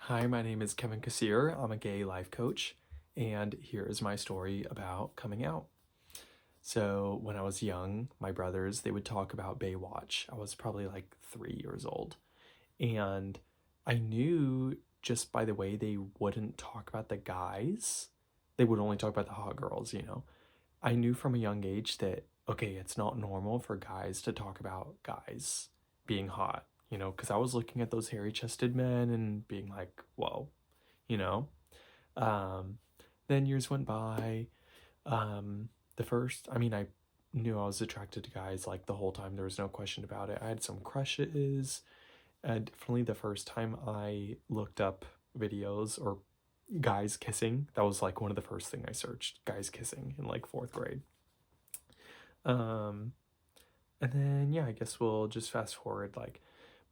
Hi, my name is Kevin Kasir. I'm a gay life coach, and here is my story about coming out. So, when I was young, my brothers, they would talk about Baywatch. I was probably like 3 years old, and I knew just by the way they wouldn't talk about the guys, they would only talk about the hot girls. I knew from a young age that, okay, it's not normal for guys to talk about guys being hot, because I was looking at those hairy chested men and being like, whoa, you know? Um, then years went by. I knew I was attracted to guys like the whole time. There was no question about it. I had some crushes. And definitely the first time I looked up videos or guys kissing, that was like one of the first thing I searched, guys kissing in like fourth grade. Um, and then yeah, I guess we'll just fast forward like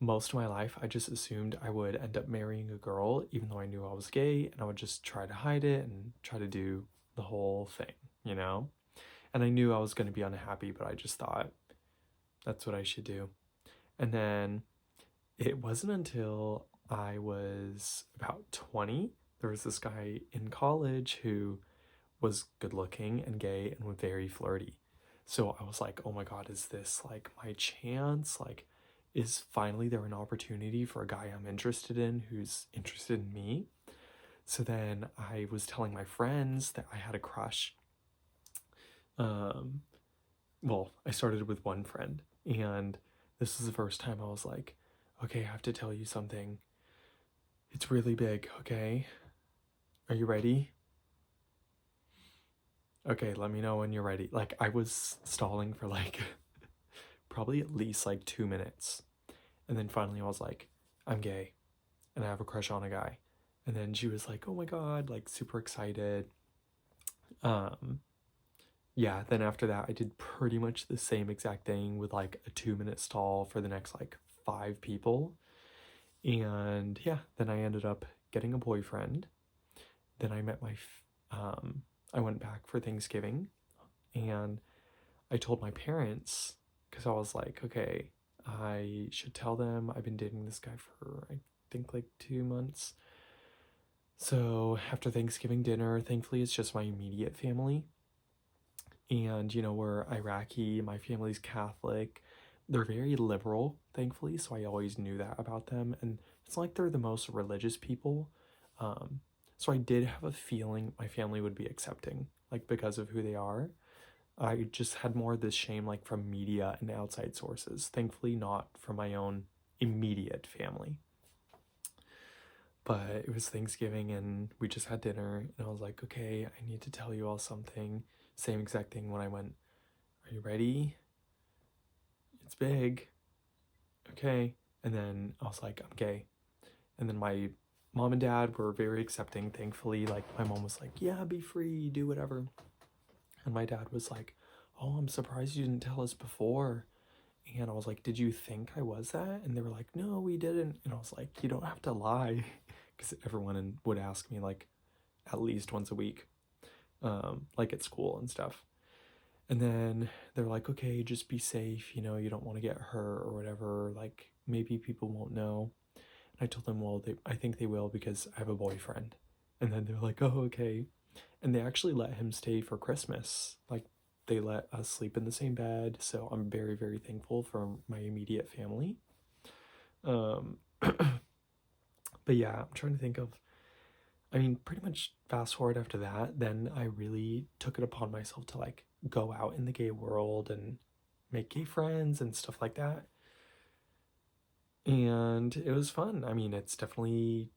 most of my life, I just assumed I would end up marrying a girl, even though I knew I was gay, and I would just try to hide it and try to do the whole thing. And I knew I was going to be unhappy, but I just thought that's what I should do. And then it wasn't until I was about 20, there was this guy in college who was good looking and gay and very flirty. So I was like, oh my God, is this like my chance? Like, is finally there an opportunity for a guy I'm interested in who's interested in me? So then I was telling my friends that I had a crush. Um, well, I started with one friend, and this is the first time I was like, okay, I have to tell you something. It's really big, okay? Are you ready? Okay, let me know when you're ready. Like, I was stalling for like probably at least like 2 minutes. And then finally I was like, I'm gay and I have a crush on a guy. And then she was like, oh my God, like super excited. Um, yeah, then after that, I did pretty much the same exact thing with like a 2 minute stall for the next like 5 people. And yeah, then I ended up getting a boyfriend. Then I went back for Thanksgiving and I told my parents because I was like, okay, I should tell them I've been dating this guy for, I think, like 2 months. So after Thanksgiving dinner, thankfully, it's just my immediate family. And, we're Iraqi, my family's Catholic. They're very liberal, thankfully, so I always knew that about them. And it's not like they're the most religious people. Um, so I did have a feeling my family would be accepting, like because of who they are. I just had more of this shame like from media and outside sources. Thankfully, not from my own immediate family. But it was Thanksgiving and we just had dinner, and I was like, okay, I need to tell you all something. Same exact thing when I went, are you ready? It's big. Okay. And then I was like, I'm gay. And then my mom and dad were very accepting, thankfully. Like, my mom was like, yeah, be free, do whatever. And my dad was like, oh, I'm surprised you didn't tell us before. And I was like, did you think I was that? And they were like, no, we didn't. And I was like, you don't have to lie. Because everyone would ask me like at least once a week, like at school and stuff. And then they're like, okay, just be safe. You don't want to get hurt or whatever. Like, maybe people won't know. And I told them, well, I think they will because I have a boyfriend. And then they're like, oh, okay. And they actually let him stay for Christmas. Like, they let us sleep in the same bed. So I'm very, very thankful for my immediate family. Um, but yeah, I'm trying to think of, pretty much fast forward after that, then I really took it upon myself to like go out in the gay world and make gay friends and stuff like that. And it was fun. It's definitely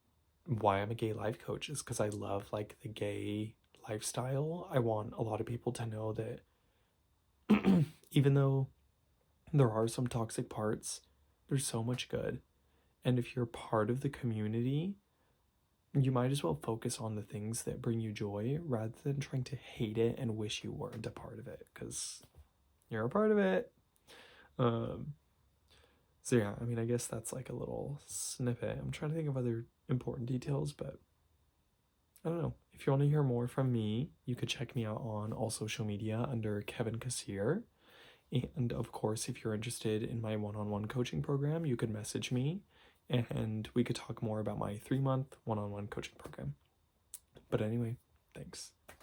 why I'm a gay life coach, is because I love like the gay lifestyle. I want a lot of people to know that even though there are some toxic parts, there's so much good. And if you're part of the community, you might as well focus on the things that bring you joy rather than trying to hate it and wish you weren't a part of it, because you're a part of it. Um, so yeah, I guess that's like a little snippet. I'm trying to think of other important details, but I don't know. If you want to hear more from me, you could check me out on all social media under Kevin Kasir. And of course, if you're interested in my one-on-one coaching program, you could message me and we could talk more about my 3-month one-on-one coaching program. But anyway, thanks.